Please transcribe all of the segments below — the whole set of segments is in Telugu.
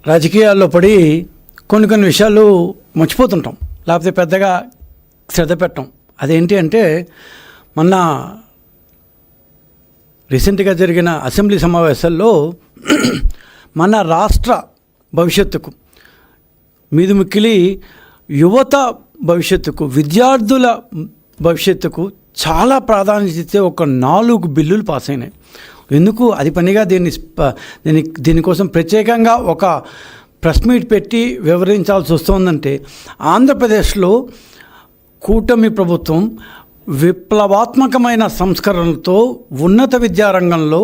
రాజకీయాల్లో పడి కొన్ని విషయాలు మర్చిపోతుంటాం, లేకపోతే పెద్దగా శ్రద్ధ పెట్టం. అదేంటి అంటే మొన్న రీసెంట్గా జరిగిన అసెంబ్లీ సమావేశాల్లో మన రాష్ట్ర భవిష్యత్తుకు మీదుమిక్కిలి యువత భవిష్యత్తుకు, విద్యార్థుల భవిష్యత్తుకు చాలా ప్రాధాన్యత ఇచ్చే ఒక 4 బిల్లులు పాస్ అయినాయి. ఎందుకు అది పనిగా దీనికోసం ప్రత్యేకంగా ఒక ప్రెస్ మీట్ పెట్టి వివరించాల్సి వస్తుందంటే, ఆంధ్రప్రదేశ్లో కూటమి ప్రభుత్వం విప్లవాత్మకమైన సంస్కరణలతో ఉన్నత విద్యారంగంలో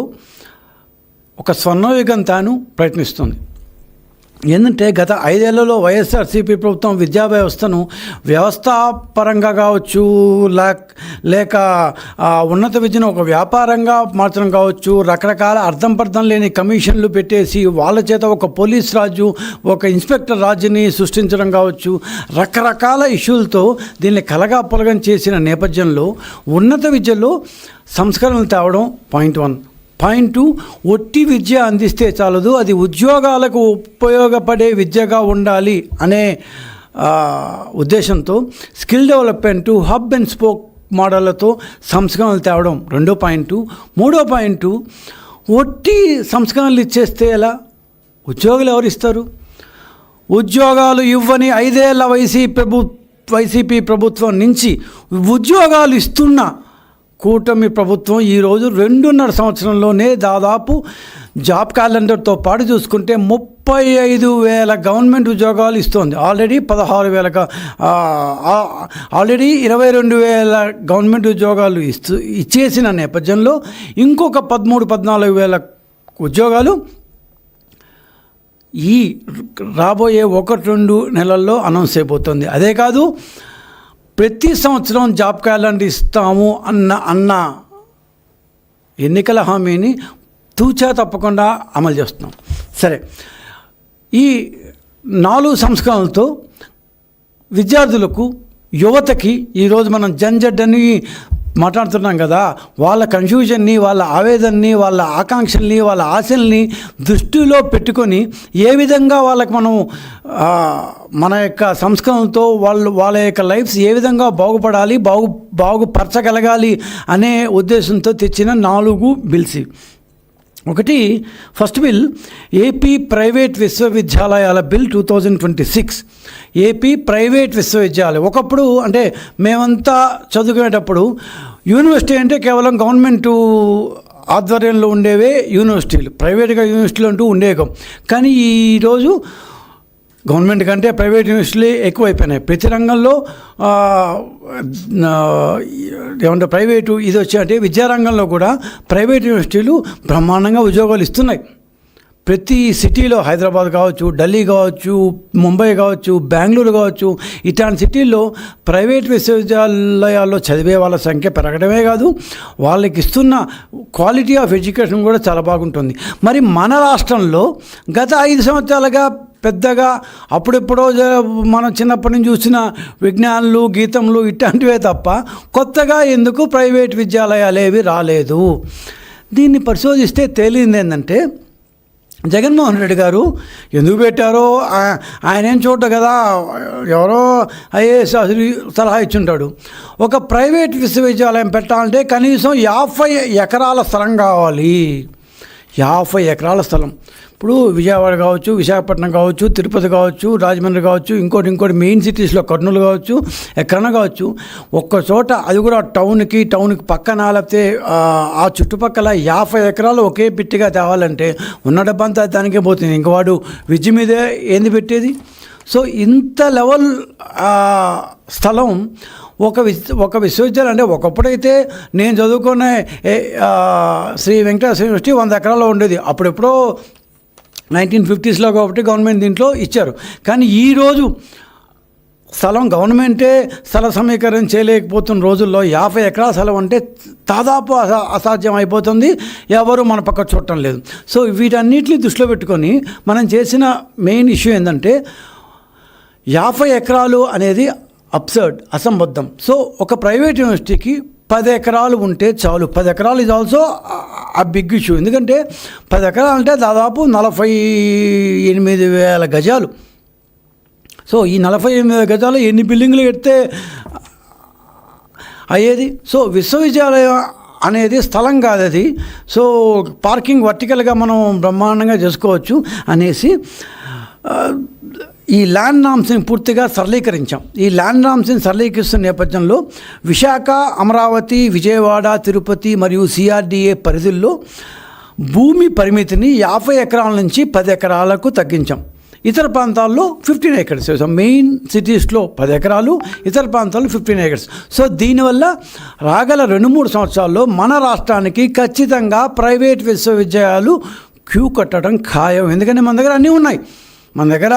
ఒక స్వర్ణయుగం తాను ప్రయత్నిస్తుంది. ఏంటంటే గత 5 ఏళ్లలో వైఎస్ఆర్సీపీ ప్రభుత్వం విద్యా వ్యవస్థను వ్యవస్థాపరంగా కావచ్చు, లేక ఉన్నత విద్యను ఒక వ్యాపారంగా మార్చడం కావచ్చు, రకరకాల అర్థం పర్థం లేని కమిషన్లు పెట్టేసి వాళ్ళ చేత ఒక పోలీస్ రాజు, ఒక ఇన్స్పెక్టర్ రాజుని సృష్టించడం కావచ్చు, రకరకాల ఇష్యూలతో దీన్ని కలగాపులగం చేసిన నేపథ్యంలో ఉన్నత విద్యలో సంస్కరణలు తేవడం పాయింట్ 1. పాయింట్ 2, ఒట్టి విద్య అందిస్తే చాలదు, అది ఉద్యోగాలకు ఉపయోగపడే విద్యగా ఉండాలి అనే ఉద్దేశంతో skill development, hub and spoke మోడళ్లతో సంస్కరణలు తేవడం 2వ పాయింట్. 3వ పాయింట్, ఒట్టి సంస్కరణలు ఇచ్చేస్తే ఎలా, ఉద్యోగులు ఎవరు ఇస్తారు? ఉద్యోగాలు ఇవ్వని 5 ఏళ్ల వైసీపీ ప్రభుత్వం నుంచి ఉద్యోగాలు ఇస్తున్న కూటమి ప్రభుత్వం ఈరోజు 2.5 సంవత్సరంలోనే దాదాపు జాబ్ క్యాలెండర్తో పాటు చూసుకుంటే 35,000 గవర్నమెంట్ ఉద్యోగాలు ఇస్తోంది. ఆల్రెడీ 22,000 గవర్నమెంట్ ఉద్యోగాలు ఇచ్చేసిన నేపథ్యంలో ఇంకొక 13,000-14,000 ఉద్యోగాలు ఈ రాబోయే 1-2 నెలల్లో అనౌన్స్ అయిపోతుంది. అదే కాదు, ప్రతి సంవత్సరం జాబ్ క్యాలెండర్ ఇస్తాము అన్న ఎన్నికల హామీని తూచా తప్పకుండా అమలు చేస్తున్నాం. సరే, ఈ 4 సంస్కరణలతో విద్యార్థులకు, యువతకి ఈరోజు మనం జన్జడ్ అని మాట్లాడుతున్నాం కదా, వాళ్ళ కన్ఫ్యూజన్ని, వాళ్ళ ఆవేదనని, వాళ్ళ ఆకాంక్షల్ని, వాళ్ళ ఆశల్ని దృష్టిలో పెట్టుకొని ఏ విధంగా వాళ్ళకి మనం మన యొక్క సంస్కరణలతో వాళ్ళ యొక్క లైఫ్స్ ఏ విధంగా బాగుపడాలి, బాగుపరచగలగాలి అనే ఉద్దేశంతో తెచ్చిన 4 బిల్స్. ఒకటి, ఫస్ట్ బిల్ ఏపీ ప్రైవేట్ విశ్వవిద్యాలయాల బిల్ 2026. ఏపీ ప్రైవేట్ విశ్వవిద్యాలయం, ఒకప్పుడు అంటే మేమంతా చదువుకునేటప్పుడు యూనివర్సిటీ అంటే కేవలం గవర్నమెంట్ ఆధ్వర్యంలో ఉండేవే యూనివర్సిటీలు, ప్రైవేట్గా యూనివర్సిటీలు అంటూ ఉండేవి. కానీ ఈరోజు గవర్నమెంట్ కంటే ప్రైవేట్ యూనివర్సిటీలు ఎక్కువైపోయినాయి. ప్రతి రంగంలో ఏమంటే ప్రైవేటు ఇది వచ్చాయంటే విద్యారంగంలో కూడా ప్రైవేట్ యూనివర్సిటీలు బ్రహ్మాండంగా ఉద్యోగాలు ఇస్తున్నాయి. ప్రతి సిటీలో, హైదరాబాద్ కావచ్చు, ఢిల్లీ కావచ్చు, ముంబై కావచ్చు, బెంగళూరు కావచ్చు, ఇట్లాంటి సిటీల్లో ప్రైవేట్ విశ్వవిద్యాలయాల్లో చదివే వాళ్ళ సంఖ్య పెరగడమే కాదు, వాళ్ళకి ఇస్తున్న క్వాలిటీ ఆఫ్ ఎడ్యుకేషన్ కూడా చాలా బాగుంటుంది. మరి మన రాష్ట్రంలో గత 5 సంవత్సరాలుగా పెద్దగా అప్పుడెప్పుడో మనం చిన్నప్పటి నుంచి చూసిన విజ్ఞానులు, గీతములు ఇట్లాంటివే తప్ప కొత్తగా ఎందుకు ప్రైవేట్ విద్యాలయాలు ఏవి రాలేదు? దీన్ని పరిశోధిస్తే తేలింది ఏంటంటే, జగన్మోహన్ రెడ్డి గారు ఎందుకు పెట్టారో ఆయన ఏం చూడ కదా, ఎవరో ఐఏఎస్ సలహా ఇచ్చుంటాడు. ఒక ప్రైవేట్ విశ్వవిద్యాలయం పెట్టాలంటే కనీసం 50 ఎకరాల స్థలం కావాలి. 50 ఎకరాల స్థలం. ఇప్పుడు విజయవాడ కావచ్చు, విశాఖపట్నం కావచ్చు, తిరుపతి కావచ్చు, రాజమండ్రి కావచ్చు, ఇంకోటి మెయిన్ సిటీస్లో కర్నూలు కావచ్చు, ఎక్కడన్నా కావచ్చు, ఒక్క చోట, అది కూడా టౌన్కి పక్కన, లేకపోతే ఆ చుట్టుపక్కల 50 ఎకరాలు ఒకే బిట్టిగా తేవాలంటే ఉన్న డబ్బంతా దానికే పోతుంది. ఇంక వాడు విద్య మీదే ఏంది పెట్టేది? సో ఇంత లెవెల్ స్థలం ఒక విశ్వవిద్యాలయం అంటే, ఒకప్పుడైతే నేను చదువుకునే శ్రీ వెంకటేశ్వర యూనివర్సిటీ 100 ఎకరాల్లో ఉండేది. అప్పుడెప్పుడో 1950s కాబట్టి గవర్నమెంట్ దీంట్లో ఇచ్చారు. కానీ ఈరోజు స్థలం గవర్నమెంటే స్థల సమీకరణ చేయలేకపోతున్న రోజుల్లో 50 ఎకరాల స్థలం అంటే దాదాపు అసాధ్యం అయిపోతుంది. ఎవరు మన పక్క చూడటం లేదు. సో వీటన్నిటిని దృష్టిలో పెట్టుకొని మనం చేసిన మెయిన్ ఇష్యూ ఏంటంటే, 50 ఎకరాలు అనేది అబ్సర్డ్, అసంబద్ధం. సో ఒక ప్రైవేట్ యూనివర్సిటీకి 10 ఎకరాలు ఉంటే చాలు. 10 ఎకరాలు ఈజ్ ఆల్సో ఆ బిగ్ ఇష్యూ. ఎందుకంటే 10 ఎకరాలు అంటే దాదాపు 48,000 గజాలు. సో ఈ 48,000 గజాలు ఎన్ని బిల్డింగ్లు కడితే అయ్యేది? సో విశ్వవిద్యాలయం అనేది స్థలం కాదు అది. సో పార్కింగ్ వర్టికల్గా మనం బ్రహ్మాండంగా చేసుకోవచ్చు అనేసి ఈ ల్యాండ్ నామ్స్ని పూర్తిగా సరళీకరించాం. ఈ ల్యాండ్ నామ్స్ని సరళీకరిస్తున్న నేపథ్యంలో విశాఖ, అమరావతి, విజయవాడ, తిరుపతి మరియు సిఆర్డిఏ పరిధుల్లో భూమి పరిమితిని 50 ఎకరాల నుంచి 10 ఎకరాలకు తగ్గించాం. ఇతర ప్రాంతాల్లో 15 acres. సో మెయిన్ సిటీస్లో 10 ఎకరాలు, ఇతర ప్రాంతాల్లో 15 acres. సో దీనివల్ల రాగల 2-3 సంవత్సరాల్లో మన రాష్ట్రానికి ఖచ్చితంగా ప్రైవేట్ విశ్వవిద్యాలయాలు క్యూ కట్టడం ఖాయం. ఎందుకంటే మన దగ్గర అన్నీ ఉన్నాయి. మన దగ్గర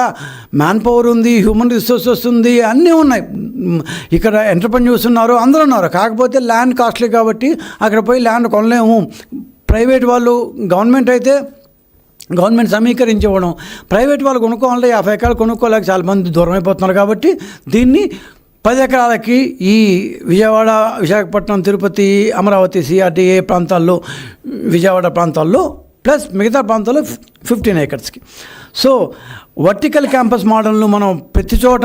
మ్యాన్ పవర్ ఉంది, హ్యూమన్ రిసోర్సెస్ ఉంది, అన్నీ ఉన్నాయి. ఇక్కడ ఎంటర్‌ప్రెన్యూర్స్ ఉన్నారు, అందరూ ఉన్నారు. కాకపోతే ల్యాండ్ కాస్ట్లీ కాబట్టి అక్కడ పోయి ల్యాండ్ కొనలేము. ప్రైవేట్ వాళ్ళు, గవర్నమెంట్ అయితే గవర్నమెంట్ సమీకరించి ఇవ్వడం, ప్రైవేట్ వాళ్ళు కొనుక్కోవాలంటే 50 ఎకరాలు కొనుక్కోలేక చాలామంది దూరం అయిపోతున్నారు. కాబట్టి దీన్ని 10 ఎకరాలకి ఈ విజయవాడ, విశాఖపట్నం, తిరుపతి, అమరావతి, సిఆర్డిఏ ప్రాంతాల్లో, విజయవాడ ప్రాంతాల్లో ప్లస్ మిగతా ప్రాంతాల్లో 15 acresకి. సో వర్టికల్ క్యాంపస్ మోడల్ను మనం ప్రతి చోట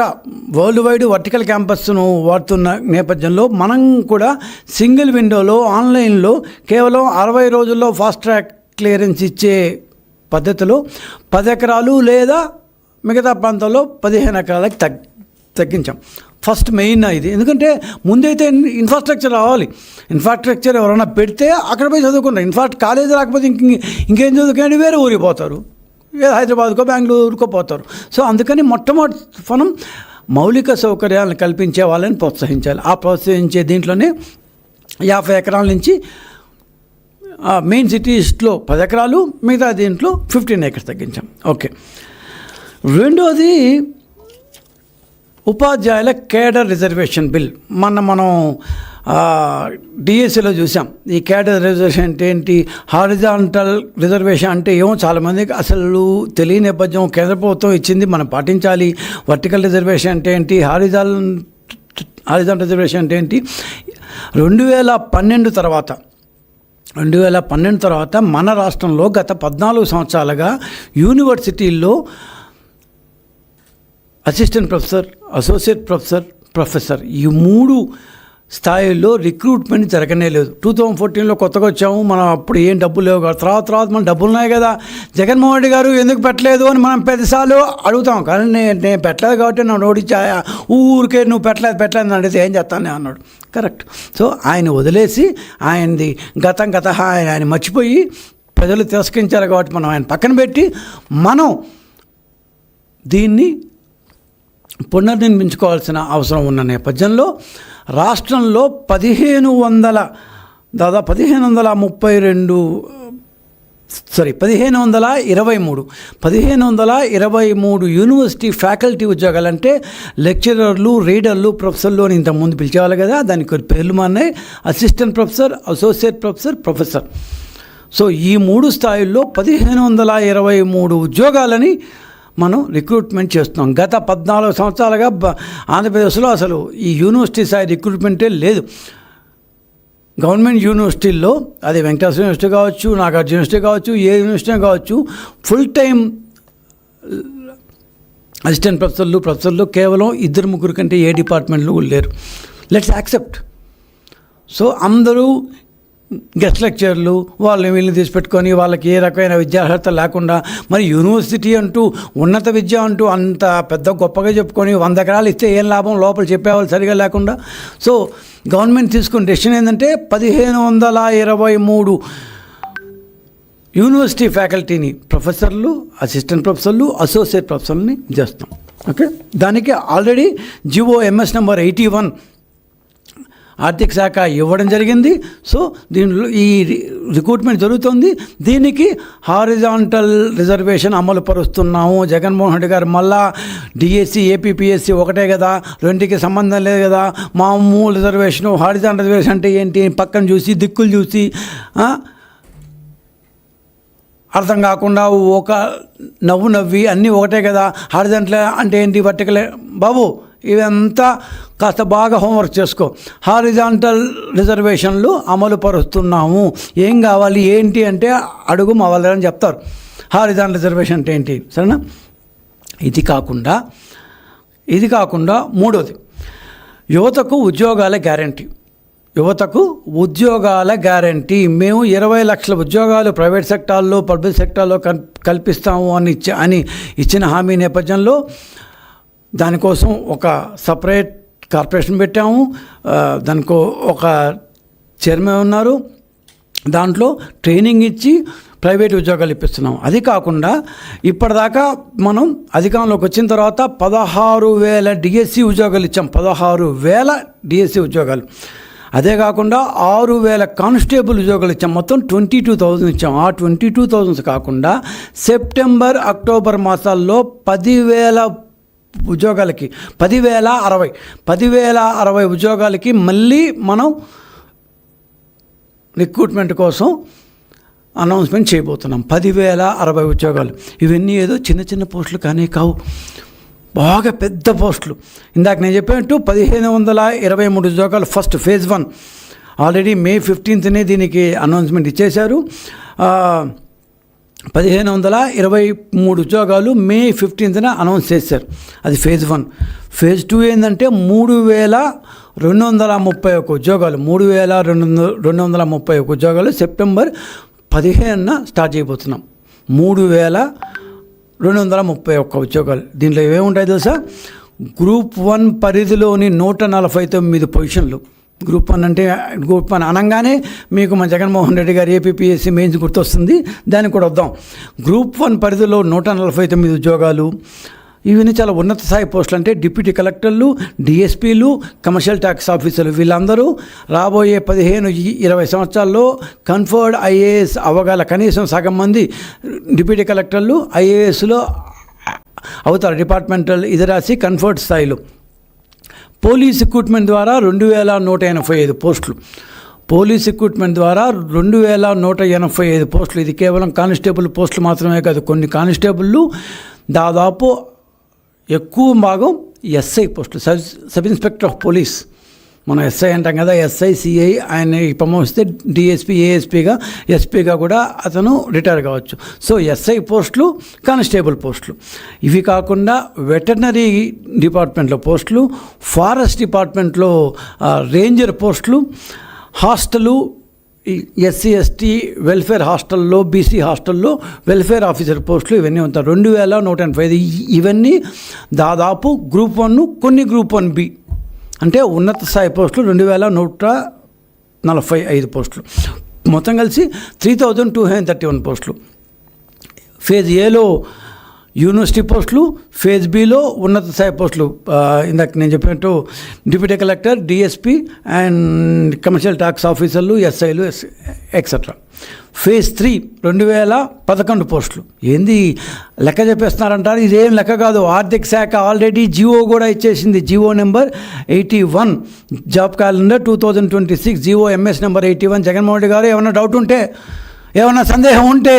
వరల్డ్ వైడ్ వర్టికల్ క్యాంపస్ను వాడుతున్న నేపథ్యంలో మనం కూడా సింగిల్ విండోలో ఆన్లైన్లో కేవలం 60 రోజుల్లో ఫాస్ట్ ట్రాక్ క్లియరెన్స్ ఇచ్చే పద్ధతిలో 10 ఎకరాలు లేదా మిగతా ప్రాంతాల్లో 15 ఎకరాలకి తగ్గించాం. ఫస్ట్ మెయిన్ ఇది. ఎందుకంటే ముందైతే ఇన్ఫ్రాస్ట్రక్చర్ రావాలి. ఇన్ఫ్రాస్ట్రక్చర్ ఎవరైనా పెడితే అక్కడ పోయి చదువుకుంటారు. కాలేజీ రాకపోతే ఇంకేం చదువుకొని వేరే ఊరికి పోతారు, హైదరాబాద్కో బెంగళూరుకో పోతారు. సో అందుకని మొట్టమొదటి మనం మౌలిక సౌకర్యాలను కల్పించే వాళ్ళని ప్రోత్సహించాలి. ఆ ప్రోత్సహించే దీంట్లోనే 50 ఎకరాల నుంచి మెయిన్ సిటీస్లో 10 ఎకరాలు, మిగతా దీంట్లో 15 acres తగ్గించాం. ఓకే. రెండోది ఉపాధ్యాయుల కేడర్ రిజర్వేషన్ బిల్. మనం డిఎస్సిలో చూసాం. ఈ కేడర్ రిజర్వేషన్ అంటే ఏంటి, హారిజాంటల్ రిజర్వేషన్ అంటే ఏమో చాలామందికి అసలు తెలియని నేపథ్యం. కేంద్ర ప్రభుత్వం ఇచ్చింది, మనం పాటించాలి. వర్టికల్ రిజర్వేషన్ అంటే ఏంటి, హారిజాంటల్ రిజర్వేషన్ అంటే ఏంటి. 2012 తర్వాత మన రాష్ట్రంలో గత 14 సంవత్సరాలుగా యూనివర్సిటీల్లో assistant professor, associate professor, professor ఈ 3 స్థాయిల్లో రిక్రూట్మెంట్ జరగనే లేదు. 2014లో కొత్తగా వచ్చాము మనం. అప్పుడు ఏం డబ్బులు లేవు కదా. తర్వాత మన డబ్బులు ఉన్నాయి కదా, జగన్మోహన్ రెడ్డి గారు ఎందుకు పెట్టలేదు అని మనం 10 సార్లు అడుగుతాం. కానీ నేను పెట్టలేదు కాబట్టి నన్ను ఓడించా, ఊరికే నువ్వు పెట్టలేదు అని అడిగితే ఏం చేస్తాను అన్నాడు. కరెక్ట్. సో ఆయన వదిలేసి ఆయనది గతం ఆయన మర్చిపోయి ప్రజలు తిరస్కరించారు కాబట్టి మనం ఆయన పక్కన పెట్టి మనం దీన్ని పునర్నిర్మించుకోవాల్సిన అవసరం ఉన్న నేపథ్యంలో రాష్ట్రంలో 1523 యూనివర్సిటీ ఫ్యాకల్టీ ఉద్యోగాలు, అంటే లెక్చరర్లు, రీడర్లు, ప్రొఫెసర్లు అని ఇంతకుముందు పిలిచేవాళ్ళు కదా, దానికి కొన్ని పేర్లు మారినాయి. Assistant professor, associate professor, professor. So ఈ 3 స్థాయిల్లో 1523 ఉద్యోగాలని మనం రిక్రూట్మెంట్ చేస్తున్నాం. గత 14 సంవత్సరాలుగా ఆంధ్రప్రదేశ్లో అసలు ఈ యూనివర్సిటీ స్థాయి రిక్రూట్మెంటే లేదు. గవర్నమెంట్ యూనివర్సిటీల్లో, అది వెంకటేశ్వర యూనివర్సిటీ కావచ్చు, నాగార్జున యూనివర్సిటీ కావచ్చు, ఏ యూనివర్సిటీ కావచ్చు, ఫుల్ టైం అసిస్టెంట్ ప్రొఫెసర్లు కేవలం 2-3 కంటే ఏ డిపార్ట్మెంట్లు లేరు. Let's accept. సో అందరూ గెస్ట్ లెక్చర్లు, వాళ్ళని వీళ్ళని తీసిపెట్టుకొని వాళ్ళకి ఏ రకమైన విద్యార్హత లేకుండా, మరి యూనివర్సిటీ అంటూ ఉన్నత విద్య అంటూ అంత పెద్ద గొప్పగా చెప్పుకొని 100 ఎకరాలు ఇస్తే ఏం లాభం, లోపల చెప్పేవాళ్ళు సరిగా లేకుండా. సో గవర్నమెంట్ తీసుకున్న డెసిషన్ ఏంటంటే 1523 యూనివర్సిటీ ఫ్యాకల్టీని ప్రొఫెసర్లు, అసిస్టెంట్ ప్రొఫెసర్లు, అసోసియేట్ ప్రొఫెసర్ని చేస్తాం. ఓకే. దానికి ఆల్రెడీ జివో MS నెంబర్ 81 ఆర్థిక శాఖ ఇవ్వడం జరిగింది. సో దీనిలో ఈ రిక్రూట్మెంట్ జరుగుతుంది. దీనికి హారిజాంటల్ రిజర్వేషన్ అమలు పరుస్తున్నాము. జగన్మోహన్ రెడ్డి గారు మళ్ళా డిఎస్సి, ఏపీపీఎస్సి ఒకటే కదా, రెండుకి సంబంధం లేదు కదా, మామూలు రిజర్వేషను, హారిజాంటల్ రిజర్వేషన్ అంటే ఏంటి, పక్కన చూసి దిక్కులు చూసి అర్థం కాకుండా ఒక నవ్వి అన్నీ ఒకటే కదా, హారిజాంటల్ అంటే ఏంటి, వర్టికల్ బాబు ఇవంతా కాస్త బాగా హోంవర్క్ చేసుకో. హారిజాంటల్ రిజర్వేషన్లు అమలు పరుస్తున్నాము, ఏం కావాలి ఏంటి అంటే అడుగు మా వాళ్ళని చెప్తారు. హారిజాంటల్ రిజర్వేషన్ అంటే ఏంటి, సరేనా? ఇది కాకుండా మూడోది, యువతకు ఉద్యోగాల గ్యారంటీ. మేము 20 లక్షల ఉద్యోగాలు ప్రైవేట్ సెక్టార్లో పబ్లిక్ సెక్టార్లో కల్పిస్తాము అని ఇచ్చిన హామీ నేపథ్యంలో దానికోసం ఒక సపరేట్ కార్పొరేషన్ పెట్టాము. దానికి ఒక చైర్మన్ ఉన్నారు. దాంట్లో ట్రైనింగ్ ఇచ్చి ప్రైవేట్ ఉద్యోగాలు ఇప్పిస్తున్నాం. అది కాకుండా ఇప్పటిదాకా మనం అధికారంలోకి వచ్చిన తర్వాత 16,000 డిఎస్సి ఉద్యోగాలు ఇచ్చాం. 16,000 డిఎస్సి ఉద్యోగాలు. అదే కాకుండా 6,000 కానిస్టేబుల్ ఉద్యోగాలు ఇచ్చాం. మొత్తం 22,000 ఇచ్చాం. ఆ 22,000 కాకుండా సెప్టెంబర్ అక్టోబర్ మాసాల్లో 10,000 ఉద్యోగాలకి 10,060 ఉద్యోగాలకి మళ్ళీ మనం రిక్రూట్మెంట్ కోసం అనౌన్స్మెంట్ చేయబోతున్నాం. 10,060 ఉద్యోగాలు. ఇవన్నీ ఏదో చిన్న పోస్టులు కానీ కావు, బాగా పెద్ద పోస్టులు. ఇందాక నేను చెప్పినట్టు 1,523 ఉద్యోగాలు ఫస్ట్ ఫేజ్ 1. ఆల్రెడీ May 15నే దీనికి అనౌన్స్మెంట్ ఇచ్చేశారు. 1,523 ఉద్యోగాలు May 15న అనౌన్స్ చేశారు. అది ఫేజ్ 1. ఫేజ్ 2 ఏంటంటే 3,231 ఉద్యోగాలు. 3,231 ఉద్యోగాలు సెప్టెంబర్ 15న స్టార్ట్ చేయబోతున్నాం. 3,231 ఉద్యోగాలు. దీంట్లో ఏమేముంటాయి తెలుసా? గ్రూప్ 1 పరిధిలోని 149 పొజిషన్లు. గ్రూప్ 1 అనగానే మీకు మన జగన్మోహన్ రెడ్డి గారు ఏపీపీఎస్సీ మెయిన్స్ గుర్తొస్తుంది. దానికి కూడా వద్దాం. గ్రూప్ 1 పరిధిలో 149 ఉద్యోగాలు. ఇవన్నీ చాలా ఉన్నత స్థాయి పోస్టులు. అంటే డిప్యూటీ కలెక్టర్లు, డిఎస్పీలు, కమర్షియల్ ట్యాక్స్ ఆఫీసర్లు. వీళ్ళందరూ రాబోయే 15-20 సంవత్సరాల్లో కన్ఫర్డ్ ఐఏఎస్ అవగాల కనీసం సగం మంది డిప్యూటీ కలెక్టర్లు ఐఏఎస్లో అవుతారు. డిపార్ట్మెంటల్ ఇది రాసి కన్ఫర్డ్ స్థాయిలో. పోలీస్ రిక్రూట్మెంట్ ద్వారా 2,185 పోస్టులు. పోలీస్ రిక్రూట్మెంట్ ద్వారా 2,185 పోస్టులు. ఇది కేవలం కానిస్టేబుల్ పోస్టులు మాత్రమే కాదు. కొన్ని కానిస్టేబుళ్ళు దాదాపు ఎక్కువ భాగం ఎస్ఐ పోస్టులు. సబ్ ఇన్స్పెక్టర్ ఆఫ్ పోలీస్, మనం ఎస్ఐ అంటాం కదా, ఎస్ఐ సిఐ. ఆయన ప్రమోస్తే డిఎస్పీ ఏఎస్పీగా ఎస్పీగా కూడా అతను రిటైర్ కావచ్చు. సో ఎస్ఐ పోస్టులు, కానిస్టేబుల్ పోస్టులు. ఇవి కాకుండా వెటర్నరీ డిపార్ట్మెంట్లో పోస్టులు, ఫారెస్ట్ డిపార్ట్మెంట్లో రేంజర్ పోస్టులు, హాస్టలు, ఎస్సీ ఎస్టీ వెల్ఫేర్ హాస్టల్లో, బీసీ హాస్టల్లో వెల్ఫేర్ ఆఫీసర్ పోస్టులు. ఇవన్నీ ఉంటాయి. 2,185. ఇవన్నీ దాదాపు గ్రూప్ 1, కొన్ని గ్రూప్ 1B అంటే ఉన్నత స్థాయి పోస్టులు 2,145 పోస్టులు. మొత్తం కలిసి 3,231 పోస్టులు. ఫేజ్ ఏలో యూనివర్సిటీ పోస్టులు, ఫేజ్ బిలో ఉన్నత స్థాయి పోస్టులు. ఇందాక నేను చెప్పినట్టు deputy collector, DSP and commercial tax ఆఫీసర్లు, ఎస్ఐలు ఎక్సెట్రా. ఫేజ్ 3 2,011 పోస్టులు. ఏంది లెక్క చెప్పేస్తున్నారంటారు? ఇదేం లెక్క కాదు. ఆర్థిక శాఖ ఆల్రెడీ జిఓ కూడా ఇచ్చేసింది. GO number 81, job calendar 2026, GO MS number 81. Jaganmohan Reddy garu ఏమైనా డౌట్ ఉంటే, ఏమైనా సందేహం ఉంటే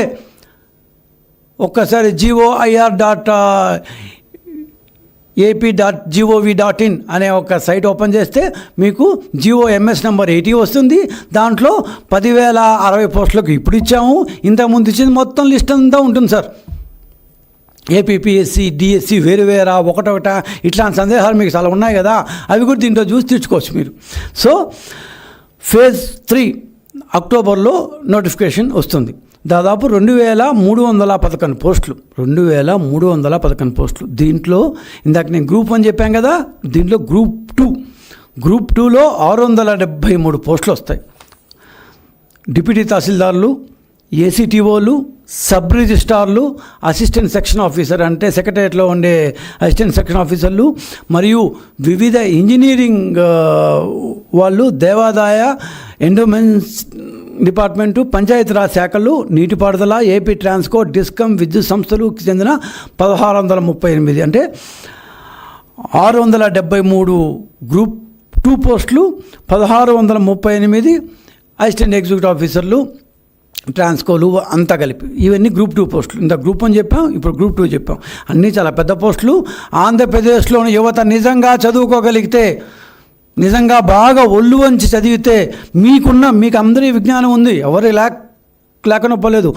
ఒక్కసారి GOIR.AP.gov.in అనే ఒక సైట్ ఓపెన్ చేస్తే మీకు GOMS నెంబర్ 80 వస్తుంది. దాంట్లో 10,060 పోస్టులకు ఇప్పుడు ఇచ్చాము, ఇంతకుముందు ఇచ్చింది మొత్తం లిస్ట్ అంతా ఉంటుంది సార్. ఏపీపీఎస్సీ, డిఎస్సి వేరువేరా, ఒకటొకట, ఇట్లాంటి సందేహాలు మీకు చాలా ఉన్నాయి కదా, అవి కూడా దీంట్లో చూసి తీర్చుకోవచ్చు మీరు. సో ఫేజ్ 3 అక్టోబర్లో నోటిఫికేషన్ వస్తుంది. దాదాపు 2,311 పోస్టులు. 2,311 పోస్టులు. దీంట్లో ఇందాక నేను గ్రూప్ 1 చెప్పాను కదా, దీంట్లో గ్రూప్ 2లో 673 పోస్టులు వస్తాయి. డిప్యూటీ తహసీల్దార్లు, ఏసీటీఓలు, సబ్ రిజిస్ట్రార్లు, అసిస్టెంట్ సెక్షన్ ఆఫీసర్ అంటే సెక్రటరియట్లో ఉండే అసిస్టెంట్ సెక్షన్ ఆఫీసర్లు, మరియు వివిధ ఇంజనీరింగ్ వాళ్ళు, దేవాదాయ, ఎండోమెంట్స్ డిపార్ట్మెంటు, పంచాయతీరాజ్ శాఖలు, నీటిపారుదల, ఏపీ ట్రాన్స్పోర్ట్, డిస్కమ్, విద్యుత్ సంస్థలకు చెందిన 1,638 అంటే 673 గ్రూప్ 2 పోస్టులు, 1,638 అసిస్టెంట్ ఎగ్జిక్యూటివ్ ఆఫీసర్లు, ట్రాన్స్కోలు అంతా కలిపి. ఇవన్నీ గ్రూప్ 2 పోస్టులు. ఇంత గ్రూప్ 1 చెప్పాం, ఇప్పుడు గ్రూప్ 2 చెప్పాం. అన్నీ చాలా పెద్ద పోస్టులు. ఆంధ్రప్రదేశ్లోని యువత నిజంగా చదువుకోగలిగితే నిజంగా బాగా ఒళ్ళు వంచి చదివితే మీకు అందరి విజ్ఞానం ఉంది, ఎవరు లేకుండా పోలేదు.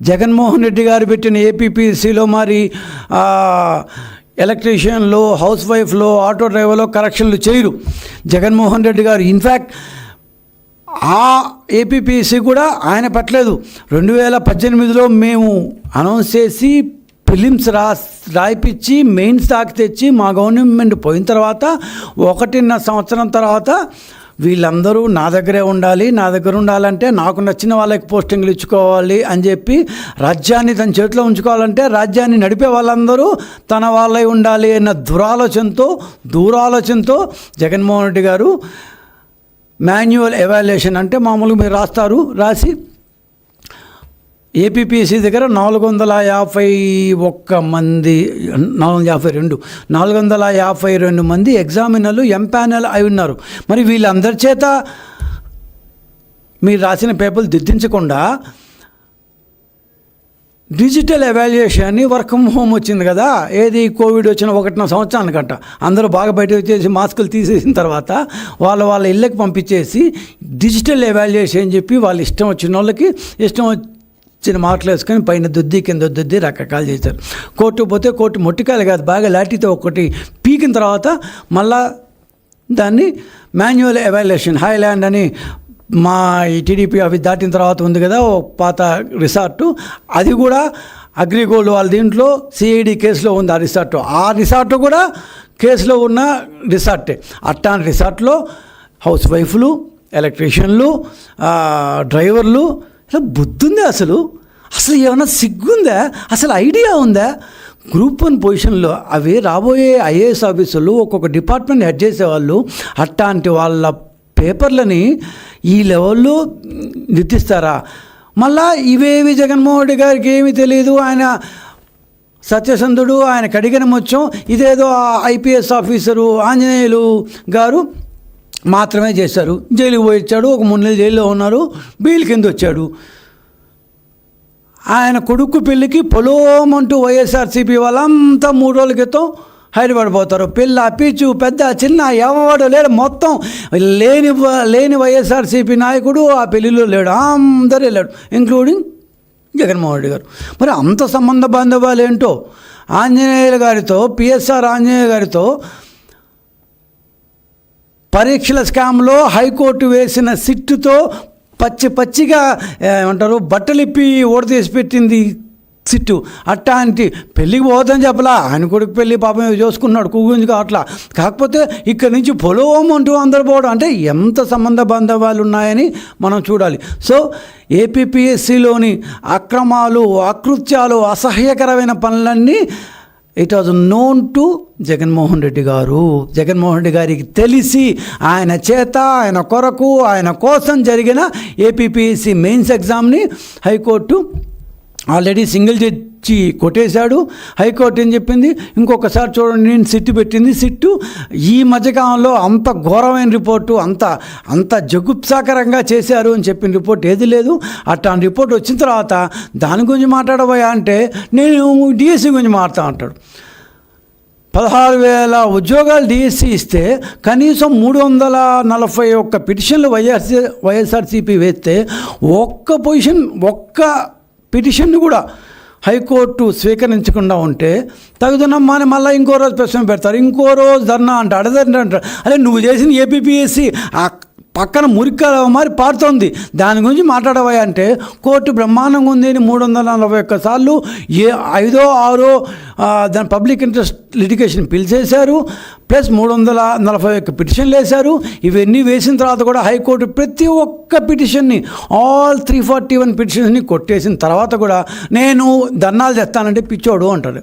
జగన్మోహన్ రెడ్డి గారు పెట్టిన ఏపీపీఎస్సీలో మరి ఎలక్ట్రీషియన్లో, హౌస్ వైఫ్లో, ఆటో డ్రైవర్లో కరెక్షన్లు చేయరు జగన్మోహన్ రెడ్డి గారు. ఇన్ఫ్యాక్ట్ ఆ ఏపీపీఎస్సీ కూడా ఆయన పెట్టలేదు. 2018లో మేము అనౌన్స్ చేసి ప్రిలిమ్స్ రాయిపించి మెయిన్స్ దాకా తెచ్చి మా గవర్నమెంట్ పోయిన తర్వాత 1.5 సంవత్సరం తర్వాత వీళ్ళందరూ నా దగ్గరే ఉండాలి, నా దగ్గర ఉండాలంటే నాకు నచ్చిన వాళ్ళకి పోస్టింగ్లు ఇచ్చుకోవాలి అని చెప్పి, రాజ్యాన్ని తన చేతిలో ఉంచుకోవాలంటే రాజ్యాన్ని నడిపే వాళ్ళందరూ తన వాళ్ళై ఉండాలి అన్న దూరాలోచనతో జగన్మోహన్ రెడ్డి గారు మాన్యువల్ ఎవాల్యుయేషన్ అంటే మామూలుగా మీరు రాసి ఏపీపీఎస్సీ దగ్గర 452 మంది ఎగ్జామినర్లు ఎంపానల్ అయి ఉన్నారు. మరి వీళ్ళందరి చేత మీరు రాసిన పేపర్లు దిద్దించకుండా డిజిటల్ ఎవాల్యుయేషన్ని వర్క్ ఫ్రమ్ హోమ్ వచ్చింది కదా, ఏది కోవిడ్ వచ్చిన 1 సంవత్సరానికంట అందరూ బాగా బయట వచ్చేసి మాస్కులు తీసేసిన తర్వాత వాళ్ళ ఇళ్ళకి పంపించేసి డిజిటల్ ఎవాల్యుయేషన్ అని చెప్పి వాళ్ళు ఇష్టం వచ్చిన వాళ్ళకి ఇష్టం చిన్న మార్కులు వేసుకొని పైన దుద్ది కింద దుద్ది రకరకాలు చేశారు. కోర్టు పోతే కోర్టు మొట్టికాయలు కాదు, బాగా లాఠీతో ఒకటి పీకిన తర్వాత మళ్ళా దాన్ని మాన్యువల్ ఎవాల్యుయేషన్ హైలాండ్ అని మా టీడీపీ ఆఫీస్ దాటిన తర్వాత ఉంది కదా ఓ పాత రిసార్టు, అది కూడా అగ్రిగోల్డ్ వాళ్ళ దీంట్లో సిఐడి కేసులో ఉంది ఆ రిసార్టు కూడా కేసులో ఉన్న రిసార్టే. అట్లాంటి రిసార్ట్లో హౌస్ వైఫ్లు, ఎలక్ట్రీషియన్లు, డ్రైవర్లు, బుద్ధి ఉందా అసలు ఏమైనా సిగ్గుందా, అసలు ఐడియా ఉందా? గ్రూప్ 1 పొజిషన్లో అవి రాబోయే ఐఏఎస్ ఆఫీసర్లు ఒక్కొక్క డిపార్ట్మెంట్ హెడ్ చేసేవాళ్ళు అట్లాంటి వాళ్ళ పేపర్లని ఈ లెవెల్లో నిర్దిస్తారా? మళ్ళా ఇవేవి జగన్మోహన్ రెడ్డి గారికి ఏమీ తెలియదు, ఆయన సత్యసంధుడు, ఆయన కడిగిన ముత్యం, ఇదేదో ఐపీఎస్ ఆఫీసరు ఆంజనేయులు గారు మాత్రమే చేశారు. జైలుకి పోయి వచ్చాడు, ఒక 3 నెలలు జైల్లో ఉన్నారు, బెయిల్ కింద వచ్చాడు. ఆయన కొడుకు పెళ్ళికి పొలోమంటూ వైఎస్ఆర్సీపీ వాళ్ళంతా 3 రోజుల క్రితం హైదరాబాద్ పోతారు. పిల్ల పీచు పెద్ద చిన్న ఎవడు లేడు, మొత్తం లేని వైఎస్ఆర్సీపీ నాయకుడు ఆ పెళ్ళిలో లేడు, అందరూ వెళ్ళాడు, ఇంక్లూడింగ్ జగన్మోహన్ రెడ్డి గారు. మరి అంత సంబంధ బాంధవ్యాలు ఏంటో ఆంజనేయుల గారితో, పిఎస్ఆర్ ఆంజనేయ గారితో పరీక్షల స్కామ్లో హైకోర్టు వేసిన సిట్టుతో పచ్చిగా ఏమంటారు బట్టలిప్పి ఓడతీసి పెట్టింది సిట్టు. అట్లాంటి పెళ్ళికి పోదని చెప్పలా, ఆయన కొడుకు పెళ్ళి పాపం చూసుకున్నాడు కూగుంజుగా అట్లా. కాకపోతే ఇక్కడి నుంచి పొలం అంటూ అందరు పోవడం అంటే ఎంత సంబంధ బాంధవ్యాలు ఉన్నాయని మనం చూడాలి. సో ఏపీపీఎస్సీలోని అక్రమాలు, అకృత్యాలు, అసహ్యకరమైన పనులన్నీ it was known to Jaganmohan Reddy గారు. జగన్మోహన్ రెడ్డి గారికి తెలిసి ఆయన చేత, ఆయన కొరకు, ఆయన కోసం జరిగిన ఏపీపీఎస్సీ మెయిన్స్ ఎగ్జామ్ని హైకోర్టు ఆల్రెడీ సింగిల్ జడ్జి కొట్టేశాడు. హైకోర్టు ఏం చెప్పింది, ఇంకొకసారి చూడండి నేను సిట్టు పెట్టింది. సిట్టు ఈ మధ్యకాలంలో అంత ఘోరమైన రిపోర్టు, అంత జగుప్సాకరంగా చేశారు అని చెప్పిన రిపోర్ట్ ఏది లేదు. అట్లాంటి రిపోర్ట్ వచ్చిన తర్వాత దాని గురించి మాట్లాడబోయా అంటే నేను డిఎస్సి గురించి మాట్లాడుతూ అంటాడు. 16,000 ఉద్యోగాలు డిఎస్సి ఇస్తే కనీసం 341 పిటిషన్లు వైఎస్ఆర్సీపీ వేస్తే ఒక్క పిటిషన్ని కూడా హైకోర్టు స్వీకరించకుండా ఉంటే తగుదనమ్మా అని మళ్ళీ ఇంకో రోజు ప్రశ్న పెడతారు, ఇంకో రోజు ధర్నా అంటారు, అంటారు. అదే నువ్వు చేసిన ఏపీపీఎస్సీ పక్కన మురికాల మరి పారుతోంది, దాని గురించి మాట్లాడవా అంటే కోర్టు బ్రహ్మాండంగా ఉంది అని 341 సార్లు 5, 6 దాని పబ్లిక్ ఇంట్రెస్ట్ లిటిగేషన్ పిలిచేశారు, ప్లస్ 341 పిటిషన్లు వేశారు. ఇవన్నీ వేసిన తర్వాత కూడా హైకోర్టు ప్రతి ఒక్క పిటిషన్ని, ఆల్ 341 పిటిషన్స్ని కొట్టేసిన తర్వాత కూడా నేను ధర్నాలు తెస్తానంటే పిచ్చోడు అంటారు.